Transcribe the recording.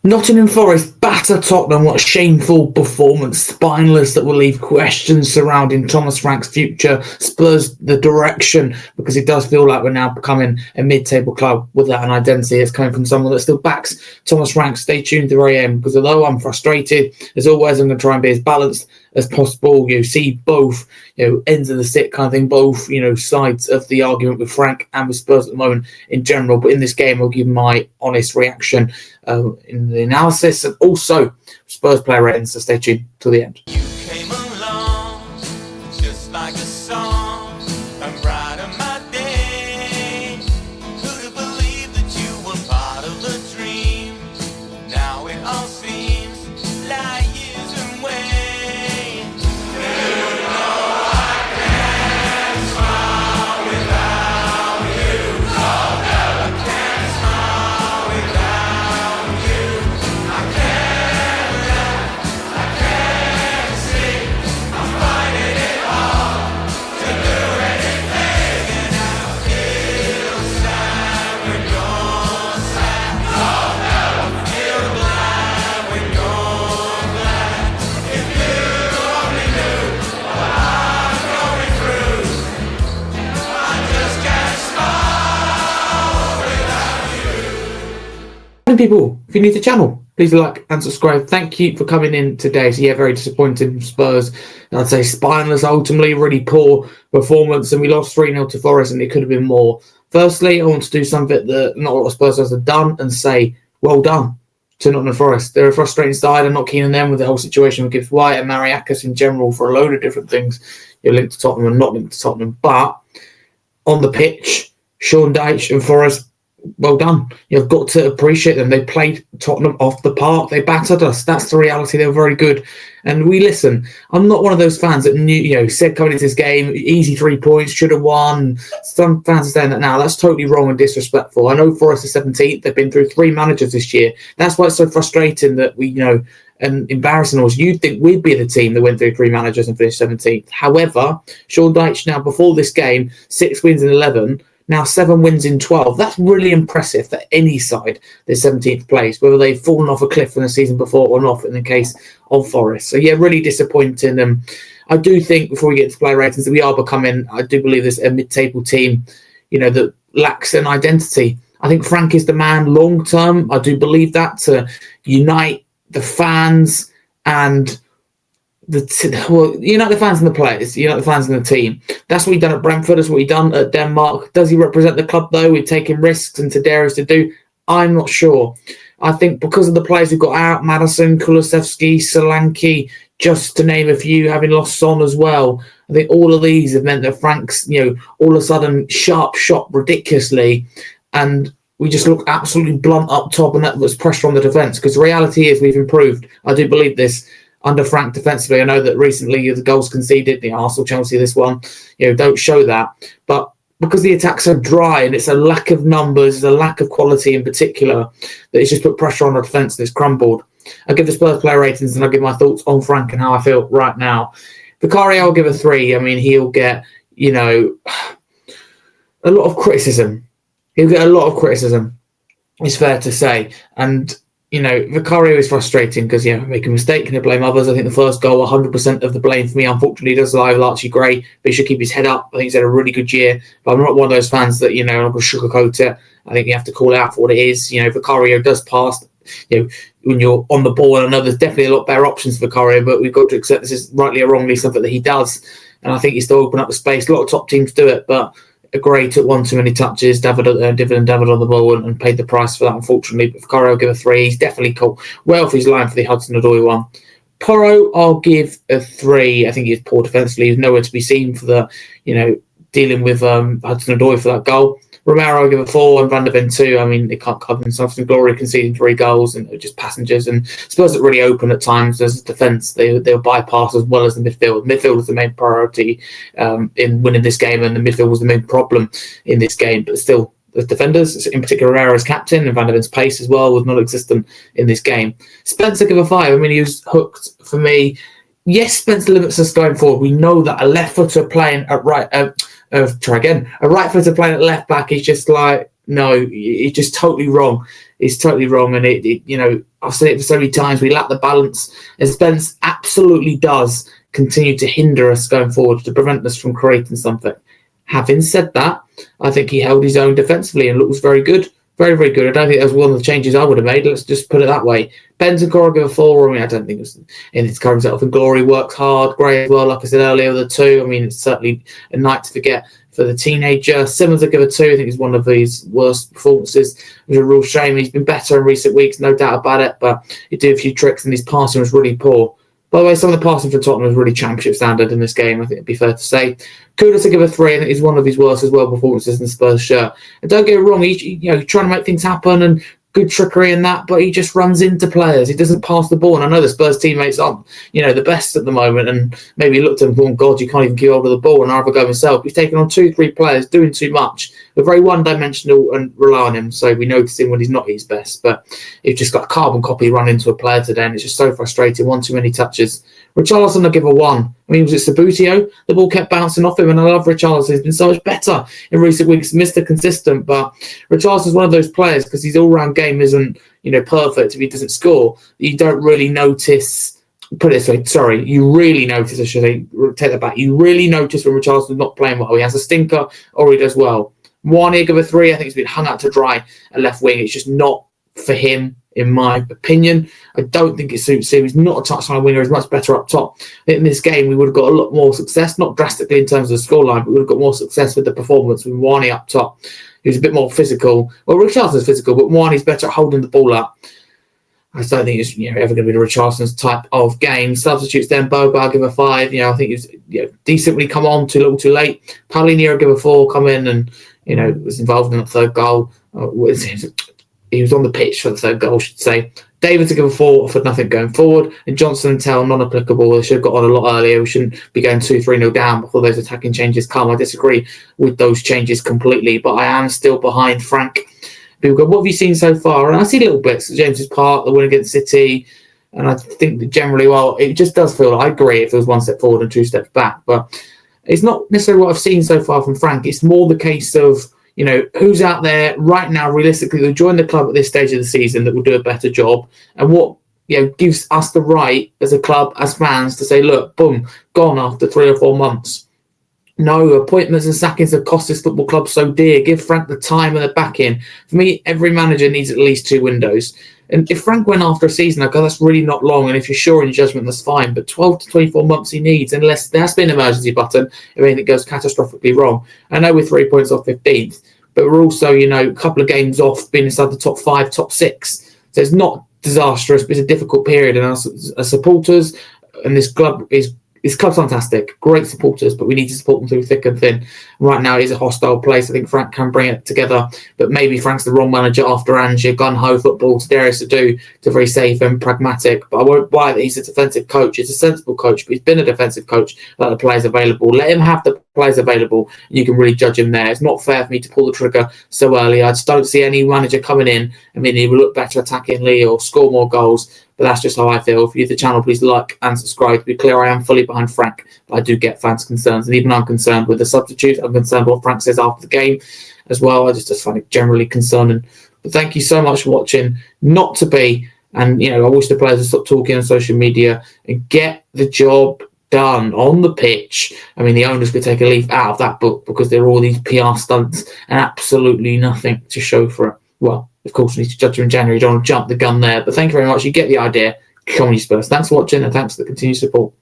Nottingham Forest batter Tottenham. What a shameful performance. Spineless that will leave questions surrounding Thomas Frank's future. Spurs the direction, because it does feel like we're now becoming a mid-table club without an identity. It's coming from someone that still backs Thomas Frank. Stay tuned to the very end, because although I'm frustrated, as always, I'm going to try and be as balanced as possible. You see both, ends of the stick kind of thing, both, sides of the argument with Frank and with Spurs at the moment in general. But in this game, I'll give my honest reaction in the analysis, and also Spurs player ratings, so stay tuned till the end. You came along just like a song, and brighten my day. Who'd have believed that you were part of the dream? Now it all seems like years away. You know I can't smile without you. Oh no, I can't smile without you. I can't laugh, I can't sing. I'm finding it hard to do anything, and I feel sad when you're sad. Oh no, I feel glad when you're glad. If you only knew what I'm going through, I just can't smile without you. Morning, people. If you're new to the channel, please like and subscribe. Thank you for coming in today. So, very disappointed from Spurs. I'd say spineless, ultimately, really poor performance, and we lost 3-0 to Forest, and it could have been more. Firstly, I want to do something that not a lot of Spurs have done and say, well done to Nottingham Forest. They're a frustrating side. I'm not keen on them with the whole situation with Gibbs White and Mariakis in general for a load of different things. You're linked to Tottenham and not linked to Tottenham. But on the pitch, Sean Dyche and Forest, well done. You've got to appreciate them. They played Tottenham off the park. They battered us. That's the reality. They were very good. And we listen. I'm not one of those fans that knew, said coming into this game, easy 3 points, should have won. Some fans are saying that now. That's totally wrong and disrespectful. I know Forest is 17th. They've been through 3 managers this year. That's why it's so frustrating that we, and embarrassing us. You'd think we'd be the team that went through 3 managers and finished 17th. However, Sean Dyche now, before this game, 6 wins in 11, now 7 wins in 12. That's really impressive for any side, their 17th place, whether they've fallen off a cliff from the season before or not, in the case of Forest. So, really disappointing. I do think, before we get to player ratings, that we are becoming, I do believe, this a mid-table team, that lacks an identity. I think Frank is the man long-term. I do believe that, to unite the fans and unite the fans and the players, unite the fans and the team. That's what we've done at Brentford. That's what we've done at Denmark. Does he represent the club, though? We've taken risks and to dare us to do. I'm not sure. I think because of the players who've got out, Madison, Kulusevski, Solanke, just to name a few, having lost Son as well, I think all of these have meant that Frank's, all of a sudden sharp shot ridiculously, and we just look absolutely blunt up top, and that was pressure on the defence, because the reality is we've improved. I do believe this. Under Frank defensively, I know that recently the goals conceded, the Arsenal, Chelsea, this one, don't show that. But because the attack's so dry and it's a lack of numbers, a lack of quality in particular, that it's just put pressure on the defence and it's crumbled. I'll give the Spurs player ratings and I'll give my thoughts on Frank and how I feel right now. Vicario, I'll give a 3. I mean, he'll get, a lot of criticism. He'll get a lot of criticism, it's fair to say. And Vicario is frustrating because, make a mistake and he'll blame others. I think the first goal, 100% of the blame for me, unfortunately, does lie with Archie Gray, but he should keep his head up. I think he's had a really good year, but I'm not one of those fans that, I'm going to sugarcoat it. I think you have to call it out for what it is. Vicario does pass, when you're on the ball, and I know there's definitely a lot better options for Vicario, but we've got to accept this is rightly or wrongly something that he does, and I think he's still open up the space. A lot of top teams do it, but Gray took one too many touches, David on the ball, and paid the price for that, unfortunately. But Vicario, I'll give a 3. He's definitely cool. Well off his line for the Hudson-Odoi one. Porro, I'll give a 3. I think he's poor defensively. He's nowhere to be seen for the, dealing with Hudson-Odoi for that goal. Romero, I'll give a 4, and Van der Ven 2. I mean, they can't cover themselves in glory, conceding 3 goals, and just passengers. And Spurs are really open at times as a defence. They'll bypass as well as the midfield. Midfield was the main priority in winning this game, and the midfield was the main problem in this game. But still, the defenders, in particular Romero as captain, and Van der Ven's pace as well, was non-existent in this game. Spencer, give a 5. I mean, he was hooked for me. Yes, Spencer limits us going forward. We know that a left footer playing at right. A right footer playing at left back is just like no, it's just totally wrong. It's totally wrong, and I've said it for so many times. We lack the balance, and Spence absolutely does continue to hinder us going forward, to prevent us from creating something. Having said that, I think he held his own defensively and looks very good. Very, very good. I don't think that was one of the changes I would have made. Let's just put it that way. Bentancur, give a 4. I mean, I don't think it's in its current self and glory. Works hard. Gray as well, like I said earlier, the 2. I mean, it's certainly a night to forget for the teenager. Simmons, I give a 2. I think it's one of his worst performances. It was a real shame. He's been better in recent weeks, no doubt about it, but he did a few tricks and his passing was really poor. By the way, some of the passing for Tottenham was really championship standard in this game, I think it'd be fair to say. Kudos to give a 3, and it's one of his worst as well performances in the Spurs shirt. And don't get me wrong, he's trying to make things happen and good trickery and that, but he just runs into players. He doesn't pass the ball. And I know the Spurs teammates aren't, the best at the moment, and maybe he looked at them and thought, God, you can't even keep hold of the ball, and I'll have a go himself. He's taken on 2-3 players, doing too much. We're very one-dimensional and rely on him, so we notice him when he's not at his best. But he's just got a carbon copy run into a player today, and it's just so frustrating. One too many touches. Richarlison, I give a 1. I mean, was it Sabutio? The ball kept bouncing off him, and I love Richarlison. He's been so much better in recent weeks. Mr. Consistent, but Richarlison's one of those players, because his all-round game isn't, perfect if he doesn't score. You don't really notice. Put it this way, sorry. You really notice. I should take that back. You really notice when Richarlison's not playing well. He has a stinker, or he does well. 1, I give a 3. I think he's been hung out to dry at left wing. It's just not for him, in my opinion. I don't think it suits him. He's not a touchline winger. He's much better up top. In this game, we would have got a lot more success, not drastically in terms of the scoreline, but we would have got more success with the performance with Wani up top. He was a bit more physical. Well, Richarlison's physical, but Wani's better at holding the ball up. I just don't think it's ever going to be the Richarlison's type of game. Substitutes then, Boba, I'll give a 5. I think he's decently come on too little too late. Paulinho, I'll give a 4, come in and was involved in the third goal. He was on the pitch for the third goal, I should say. David to give a 4, offered nothing going forward. And Johnson and Tell, non-applicable. They should have got on a lot earlier. We shouldn't be going 2-3-0 down before those attacking changes come. I disagree with those changes completely, but I am still behind Frank. People go, what have you seen so far? And I see little bits. James's part, the win against City. And I think that generally, it just does feel, I agree, it feels 1 step forward and 2 steps back. But it's not necessarily what I've seen so far from Frank. It's more the case of, who's out there right now, realistically, who join the club at this stage of the season that will do a better job, and what gives us the right as a club, as fans, to say, look, boom, gone after 3 or 4 months. No, appointments and sackings have cost this football club so dear. Give Frank the time and the back in. For me, every manager needs at least 2 windows. And if Frank went after a season, I go, that's really not long. And if you're sure in your judgment, that's fine. But 12 to 24 months he needs, unless there has been an emergency button, if anything goes catastrophically wrong. I know we're 3 points off 15th, but we're also, a couple of games off being inside the top 5, top 6. So it's not disastrous, but it's a difficult period. And as supporters, and this club's fantastic, great supporters, but we need to support them through thick and thin. Right now, it is a hostile place. I think Frank can bring it together, but maybe Frank's the wrong manager after Ange, gun-ho football, Darius to do, to very safe and pragmatic. But I won't buy that he's a defensive coach. He's a sensible coach, but he's been a defensive coach. Let the players available. Let him have the players available, and you can really judge him there. It's not fair for me to pull the trigger so early. I just don't see any manager coming in. I mean, he will look better attackingly or score more goals. But that's just how I feel. If you're the channel, please like and subscribe. To be clear, I am fully behind Frank, but I do get fans' concerns. And even I'm concerned with the substitutes. I'm concerned what Frank says after the game as well. I just find it generally concerning. But thank you so much for watching. Not to be, and I wish the players would stop talking on social media and get the job done on the pitch. I mean, the owners could take a leaf out of that book, because there are all these PR stunts and absolutely nothing to show for it. Well, of course, we need to judge you in January. You don't want to jump the gun there. But thank you very much. You get the idea. Come on, you Spurs. Thanks for watching, and thanks for the continued support.